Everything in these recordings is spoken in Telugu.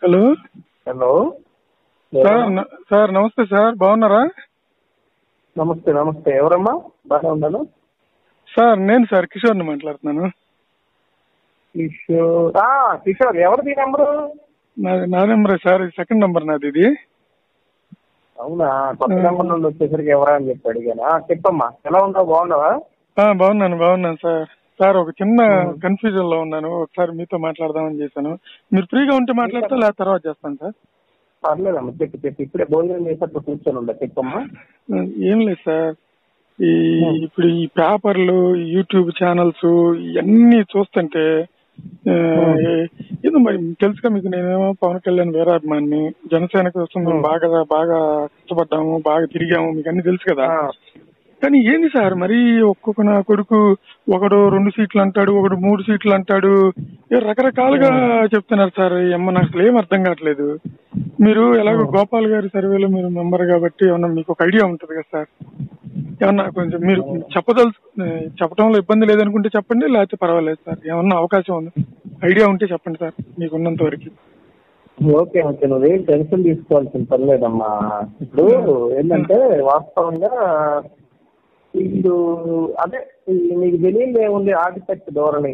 హలో హలో సార్ నమస్తే సార్, బాగున్నారా? నమస్తే నమస్తే. ఎవరమ్మా? బాగా ఉన్నాను సార్. నేను సార్ కిషోర్ని మాట్లాడుతున్నాను. కిషోర్ కిషోర్ ఎవరిది నెంబరు? నా నెంబరే సార్, సెకండ్ నెంబర్ నాది ఇది. అవునా? కొత్త నెంబర్ నుండి వచ్చేసరికి ఎవరా అని చెప్పి అడిగాను. చెప్పమ్మా, ఎలా ఉన్నావు? బాగున్నావా? బాగున్నాను సార్. సార్ ఒక చిన్న కన్ఫ్యూజన్ లో ఉన్నాను, ఒకసారి మీతో మాట్లాడదామని చేశాను. మీరు ఫ్రీగా ఉంటే మాట్లాడతా, లేదా తర్వాత చేస్తాను సార్. పర్లేదమ్మా, చెప్పి ఇప్పుడే భోజనం చేసేటప్పుడు కూర్చొని ఉండ. చెప్పమ్మా. ఏం లేదు సార్, ఇప్పుడు ఈ పేపర్లు, యూట్యూబ్ ఛానల్స్ ఇవన్నీ చూస్తుంటే ఏదో మరి తెలుసుగా మీకు, నేనేమో పవన్ కళ్యాణ్ వీరాభిమాన్ని, జనసేన కోసం మేము బాగా కష్టపడ్డాము, బాగా తిరిగాము, మీకు అన్ని తెలుసు కదా. కానీ ఏంది సార్ మరి ఒక్కొక్క నా కొడుకు ఒకడు 2 సీట్లు అంటాడు, ఒకడు 3 సీట్లు అంటాడు, రకరకాలుగా చెప్తున్నారు సార్. నాకు అసలు ఏం అర్థం కావట్లేదు. మీరు ఎలాగో గోపాల్ గారి సర్వేలో మీరు మెంబర్ కాబట్టి ఏమన్నా మీకు ఒక ఐడియా ఉంటుంది కదా సార్. ఏమన్నా కొంచెం మీరు చెప్పడంలో ఇబ్బంది లేదనుకుంటే చెప్పండి, లేకపోతే పర్వాలేదు సార్. ఏమన్నా అవకాశం ఉంది, ఐడియా ఉంటే చెప్పండి సార్, మీకున్నంత వరకు. ఓకే ఓకే, నువ్వేం టెన్షన్ తీసుకోవాల్సిన పర్లేదమ్మా. ఇప్పుడు ఏంటంటే వాస్తవంగా వీళ్ళు అదే మీకు తెలియదు ఏముంది, ఆర్టిఫెక్ట్ ధోరణి.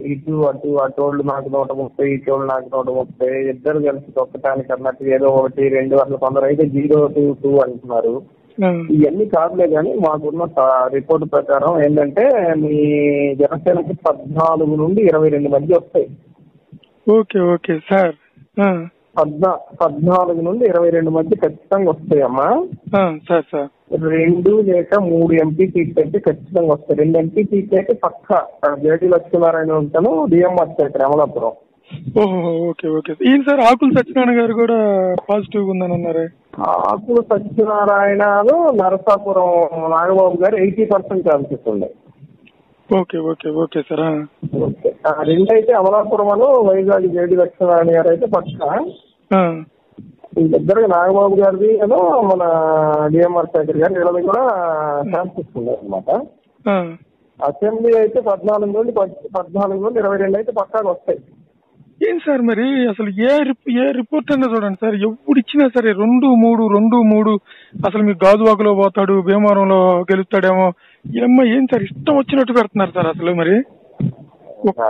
అటోళ్ళు నాకు 130, ఇటోళ్ళు నాకు 130, ఇద్దరు కలిసి తొక్కటానికి అన్నట్టు ఏదో 1, 2 అసలు కొందరు అయితే 0, 2 అంటున్నారు. ఇవన్నీ కాదులే కానీ మాకున్న రిపోర్ట్ ప్రకారం ఏంటంటే మీ జనసేనకి 14 నుండి 22 మధ్య వస్తాయి. Okay okay sir. 14 నుండి 22 మధ్య ఖచ్చితంగా వస్తాయమ్మా. సార్ సార్ 2 లేక 3 ఎంపీ సీట్లు అయితే ఖచ్చితంగా వస్తాయి. 2 ఎంపీ సీట్లు అయితే పక్కా జేటీ లక్ష్మీనారాయణ ఉంటాను, డిఎంఆర్ శాఖ అమలాపురం. ఓహో ఓకే ఓకే. ఏం సార్, ఆకుల సత్యనారాయణ గారు కూడా పాజిటివ్ ఉందని అన్నారే? ఆకుల సత్యనారాయణ, నరసాపురం నాగబాబు గారు 80% ఛాన్సెస్ ఉన్నాయి. Okay okay okay sir. Okay, 2 అయితే అమలాపురం, వైజాగ్ జేడి లక్ష్మీనారాయణ గారు అయితే పక్కా. ఇద్దరు నాగబాబు గారిది ఏదో మన డిఎంఆర్ శేఖర్ గారు, వీళ్ళది కూడా ఛాన్సెస్ ఉన్నాయి అనమాట. అసెంబ్లీ అయితే 14 నుండి 22 అయితే పక్కాగా వస్తాయి. ఏం సార్ మరి అసలు ఏ రిపోర్ట్ అన్నా చూడండి సార్, ఎప్పుడు ఇచ్చినా సరే 2-3 అసలు మీకు గాజువాకలో పోతాడు, భీమవరంలో గెలుస్తాడేమో, ఏం సార్ ఇష్టం వచ్చినట్టు పెడుతున్నారు సార్ అసలు. మరి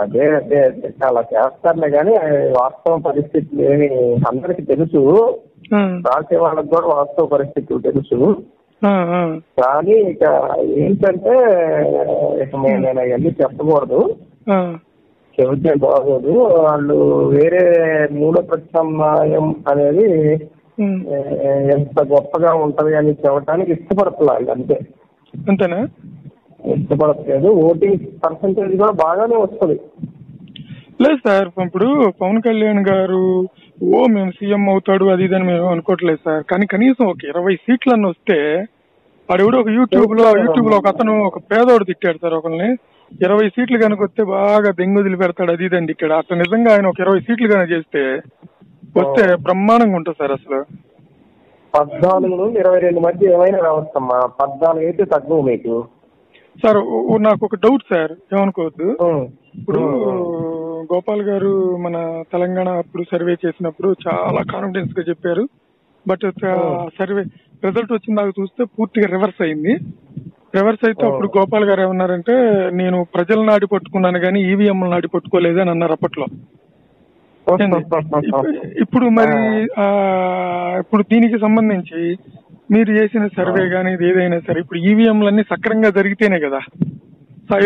అదే అదే అదే చాలా చేస్తారులే కానీ వాస్తవ పరిస్థితులు ఏమి అందరికి తెలుసు, రాసే వాళ్ళకి కూడా వాస్తవ పరిస్థితులు తెలుసు. కానీ ఇక ఏంటంటే ఇక నేను అవన్నీ చెప్పకూడదు, చెబితే బాగోదు. వాళ్ళు వేరే మూడో ప్రత్యామ్నాయం అనేది ఎంత గొప్పగా ఉంటది అని చెప్పడానికి ఇష్టపడుతున్నారు, అంతేనా? ఇష్టపడట్లేదు. ఓటింగ్ పర్సంటేజ్ కూడా బాగానే వస్తుంది. లేదు సార్, ఇప్పుడు పవన్ కళ్యాణ్ గారు మేము సీఎం అవుతాడు అది ఇదని మేము అనుకోవట్లేదు సార్. కానీ కనీసం ఒక 20 సీట్లన్నీ వస్తే, వాడెవడో ఒక యూట్యూబ్ లో ఒక అతను ఒక పేదోడు తిట్టాడు సార్ ఒకరిని, 20 సీట్లు కనుక వస్తే బాగా దెంగు వదిలిపెడతాడు అది ఇదని తిట్టాడు. అట్లా నిజంగా ఆయన ఒక 20 సీట్లు కనుక చేస్తే వస్తే బ్రహ్మాండంగా ఉంటుంది సార్ అసలు. 14 నుండి 22 మధ్య ఏమైనా రావచ్చమ్మా. 14 అయితే తక్కువ మీకు. సార్ నాకు ఒక డౌట్ సార్, ఏమనుకోవద్దు. ఇప్పుడు గోపాల్ గారు మన తెలంగాణ అప్పుడు సర్వే చేసినప్పుడు చాలా కాన్ఫిడెన్స్ గా చెప్పారు. బట్ సర్వే రిజల్ట్ వచ్చిన దాకా చూస్తే పూర్తిగా రివర్స్ అయింది. రివర్స్ అయితే అప్పుడు గోపాల్ గారు ఏమన్నారంటే, నేను ప్రజల నాడి పట్టుకున్నాను కానీ ఈవీఎం నాడి పట్టుకోలేదు అని అన్నారు అప్పట్లో. ఇప్పుడు మరి ఇప్పుడు దీనికి సంబంధించి మీరు చేసిన సర్వే కానీ ఏదైనా సరే, ఇప్పుడు ఈవీఎంలన్నీ సక్రంగా జరిగితేనే కదా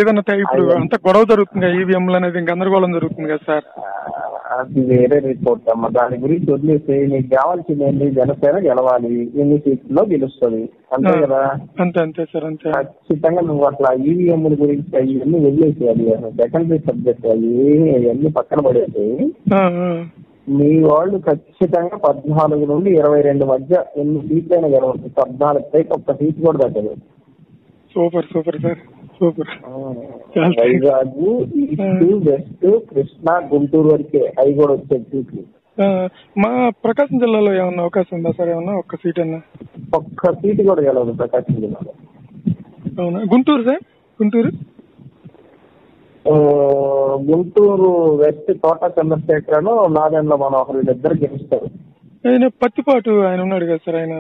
ఏదన్నా, ఇప్పుడు అంత గొడవ జరుగుతుంది కదా, ఈవీఎంలు అనేది గందరగోళం జరుగుతుంది కదా సార్. అది వేరే రిపోర్ట్ అమ్మా, దాని గురించి వదిలేసి నీకు కావాల్సింది ఏంటి? జనసేన గెలవాలి, ఎన్ని సీట్లలో గెలుస్తుంది, అంతే కదా? అంతే సార్, అంతే. ఖచ్చితంగా నువ్వు అట్లా ఈవీఎంల గురించి అవన్నీ వదిలేసేయాలి, సెకండరీ సబ్జెక్ట్ అవన్నీ పక్కన పడేసి మీ వాళ్ళు ఖచ్చితంగా 14 నుండి 22 మధ్య ఎన్ని సీట్లైనా గెలవచ్చు. 14 పైకి ఒక్క సీట్ కూడా తగ్గదు. Super super sir, super. Vizag, east, west, Krishna, Guntur వరకే అవి కూడా వచ్చే సీట్లు. మా ప్రకాశం జిల్లాలో ఏమన్నా అవకాశం ఉందా సార్? ఏమన్నా ఒక్క సీట్ అన్నా? ఒక్క సీటు కూడా గెలవదు ప్రకాశం జిల్లాలో. అవునా? గుంటూరు సార్, గుంటూరు గుంటూరు వెస్ట్ తోట చంద్రశేఖర్ నాదెండ్ల మనోహర్ వీళ్ళిద్దరు గెలుస్తారు. ఆయన పత్తిపాటు ఆయన ఉన్నాడు కదా సార్, ఆయన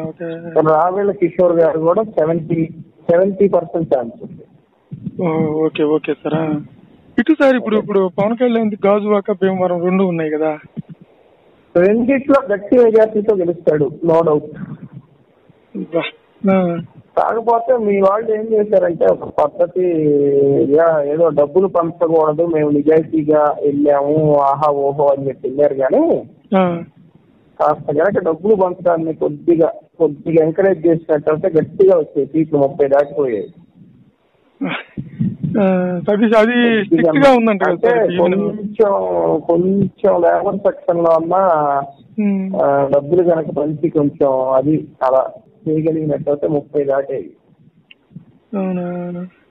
రావేల కిషోర్ గారు కూడా 70% ఛాన్స్ ఉంది. Okay okay sir. ఇటు సార్ ఇప్పుడు పవన్ కళ్యాణ్ గాజువాక భీమవరం 2 ఉన్నాయి కదా, రెండిట్లో గట్టి మెజార్టీతో గెలుస్తాడు నో డౌట్. కాకపోతే మీ వాళ్ళు ఏం చేశారంటే ఒక పద్ధతి, ఏదో డబ్బులు పంచకూడదు, మేము నిజాయితీగా వెళ్ళాము ఆహా ఓహో అని చెప్పి వెళ్ళారు. కానీ కాస్త కనుక డబ్బులు పంచడాన్ని కొద్దిగా ఎంకరేజ్ చేసినట్టు గట్టిగా వచ్చాయి సీట్లు 30 దాటిపోయాయి. కొంచెం లేబర్ సెక్షన్ లో అన్నా డబ్బులు కనుక పంచి కొంచెం అది అలా చేయగలిగినట్టు 30 దాటేవి.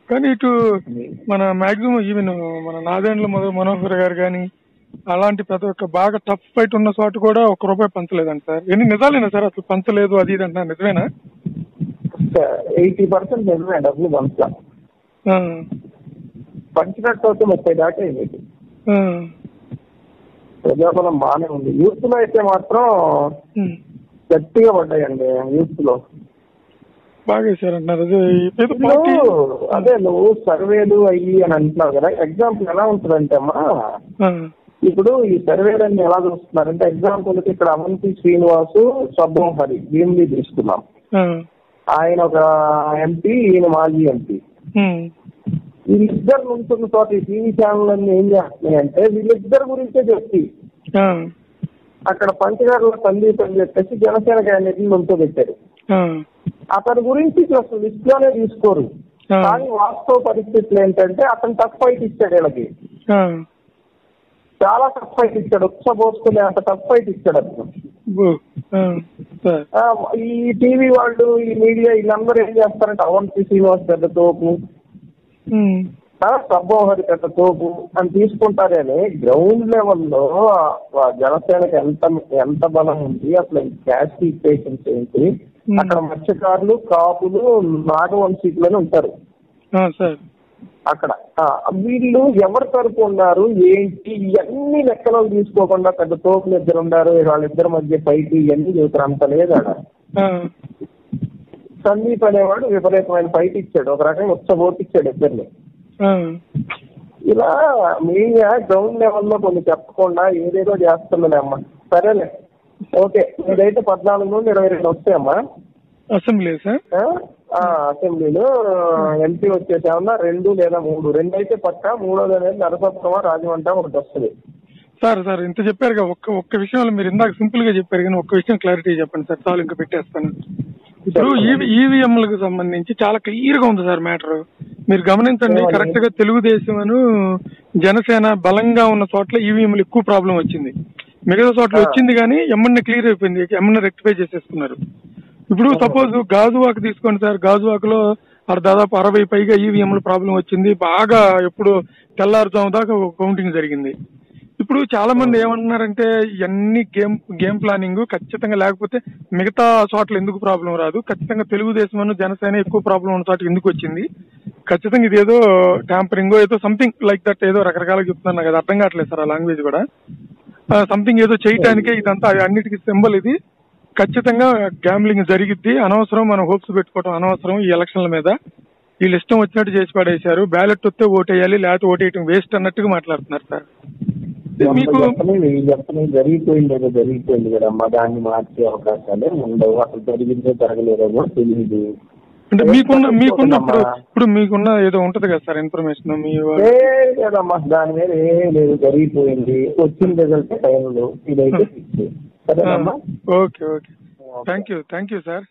కానీ ఇటు మన మాక్సిమం ఈవెన్ మన నాదెండ్ల మనోహర్ గారు కానీ అలాంటి ప్రతి ఒక్క బాగా టఫ్ ఫైట్ ఉన్న చోట కూడా ₹1 పంచలేదంట సార్. ఎన్ని నిజాలేనా సార్ అసలు పంచలేదు అది ఇది అంటున్నారు, నిజమేనా? 80% నిజమే, డబ్బులు పంచా పంచినట్టు 30 దాటేది. ప్రజాబలం బాగానే ఉంది. యూత్ లో అయితే మాత్రం గట్టిగా పడ్డాయండి. యూత్ లో బాగా వేసారంటున్నారు. అదే నువ్వు సర్వేలు అయ్యి అని అంటున్నావు కదా, ఎగ్జాంపుల్ ఎలా ఉంటుందంటే అమ్మా, ఇప్పుడు ఈ సర్వేలన్నీ ఎలా చూస్తున్నారంటే ఎగ్జాంపుల్ ఇక్కడ అవంతి శ్రీనివాసు సబ్బం హరి భీమిలి తీసుకున్నాం. ఆయన ఒక ఎంపీ, ఈయన మాజీ ఎంపీ. వీళ్ళిద్దరు ఉంటున్న చోట ఈ టీవీ ఛానల్ అన్ని ఏం చేస్తున్నాయంటే వీళ్ళిద్దరు గురించే చెప్పి అక్కడ పంచగారుల సందీప్ అని చెప్పేసి జనసేన క్యాండిడేట్ ఉంటూ పెట్టారు. అతని గురించి అసలు లిస్ట్ లోనే తీసుకోరు. కానీ వాస్తవ పరిస్థితులు ఏంటంటే అతను టఫ్ ఫైట్ ఇచ్చాడు, వీళ్ళకి చాలా టఫ్ ఫైట్ ఇచ్చాడు. ఉత్సబోసుకునే అంత టఫ్ ఫైట్ ఇచ్చాడు అతను. ఈ టీవీ వాళ్ళు, ఈ మీడియా వీళ్ళందరూ ఏం చేస్తారంటే అవంతి శ్రీనివాస్ పెద్ద తోపు, సబ్బోహరి పెద్ద తోపు అని తీసుకుంటారని గ్రౌండ్ లెవెల్లో జనసేనకి ఎంత బలం ఉంది, అసలు క్యాస్ట్ ఈక్వేషన్స్ ఏంటి, అక్కడ మత్స్యకారులు, కాపులు, నాగవంశీకులని ఉంటారు అక్కడ. వీళ్ళు ఎవరి తరపు ఉన్నారు ఏంటి ఇవన్నీ లెక్కలో తీసుకోకుండా పెద్ద తోపులు ఇద్దరు ఉన్నారు, వాళ్ళిద్దరి మధ్య ఫైట్ ఇవన్నీ చూస్తారు. అంత లేదు ఆడ. సందీప్ అనేవాడు విపరీతమైన ఫైట్ ఇచ్చాడు, ఒక రకంగా ఉత్సబోట్ ఇచ్చాడు ఇద్దరిని. ఇలా మీడియా గ్రౌండ్ లెవెల్లో కొన్ని చెప్పకుండా ఏదేదో చేస్తుందలే అమ్మా. సరేలే, ఓకే. మీదైతే 14 నుండి 22 వస్తాయమ్మా అసెంబ్లీ. అసెంబ్లీలో ఎంపీ వచ్చేసి ఏమన్నా 2 లేదా 3, 2 అయితే పక్కా, 3వది అనేది నరసప్తమా రాజమంట ఒకటి వస్తుంది. సార్ ఇంత చెప్పారు. ఒక్క విషయంలో మీరు ఇందాక సింపుల్ గా చెప్పారు, కానీ ఒక్క విషయం క్లారిటీ చెప్పండి సార్, చాలు ఇంకా పెట్టేస్తాను. ఇప్పుడు ఈవీఎంలకు సంబంధించి చాలా క్లియర్ గా ఉంది సార్ మ్యాటర్. మీరు గమనించండి, కరెక్ట్ గా తెలుగుదేశం జనసేన బలంగా ఉన్న చోట్ల ఈవీఎంలు ఎక్కువ ప్రాబ్లం వచ్చింది. మిగతా చోట్ల వచ్చింది కానీ ఎమ్మన్నా క్లియర్ అయిపోయింది, ఎమ్మన్నా రెక్టిఫై చేసేసుకున్నారు. ఇప్పుడు సపోజ్ గాజువాక తీసుకోండి సార్, గాజువాకలో దాదాపు 60 పైగా ఈవీఎంల ప్రాబ్లం వచ్చింది. బాగా ఎప్పుడు తెల్లారుజాము దాకా కౌంటింగ్ జరిగింది. ఇప్పుడు చాలా మంది ఏమంటున్నారంటే ఇవన్నీ గేమ్ ప్లానింగ్ ఖచ్చితంగా, లేకపోతే మిగతా చోట్ల ఎందుకు ప్రాబ్లం రాదు, ఖచ్చితంగా తెలుగుదేశం జనసేన ఎక్కువ ప్రాబ్లం ఉన్న చోట ఎందుకు వచ్చింది, ఖచ్చితంగా ఇదేదో ట్యాంపరింగ్ ఏదో సంథింగ్ లైక్ దట్ ఏదో రకరకాలుగా చెప్తున్నా కదా, అర్థం కావట్లేదు సార్ ఆ లాంగ్వేజ్ కూడా. సంథింగ్ ఏదో చేయటానికే ఇదంతా, అన్నిటికీ సింబల్ ఇది. ఖచ్చితంగా గ్యాంబ్లింగ్ జరిగిద్ది, అనవసరం మనం హోప్స్ పెట్టుకోవడం అనవసరం. ఈ ఎలక్షన్ల మీద వీళ్ళు ఇష్టం వచ్చినట్టు చేసి పడేశారు, బ్యాలెట్ వస్తే ఓటేయాలి లేకపోతే ఓటేయటం వేస్ట్ అన్నట్టుగా మాట్లాడుతున్నారు సార్. మీకు జరిగిపోయింది కదమ్మా, దాన్ని మార్చే అవకాశాలే ఉండవు. అసలు జరిగిందో జరగలేదో కూడా తెలియదు. అంటే మీకున్న ఇప్పుడు మీకున్న ఏదో ఉంటది కదా సార్ ఇన్ఫర్మేషన్ లేదమ్మా, దాని మీద ఏం లేదు, జరిగిపోయింది. వచ్చిన రిజల్ట్ టైంలో ఇదైతే. ఓకే. Thank you sir.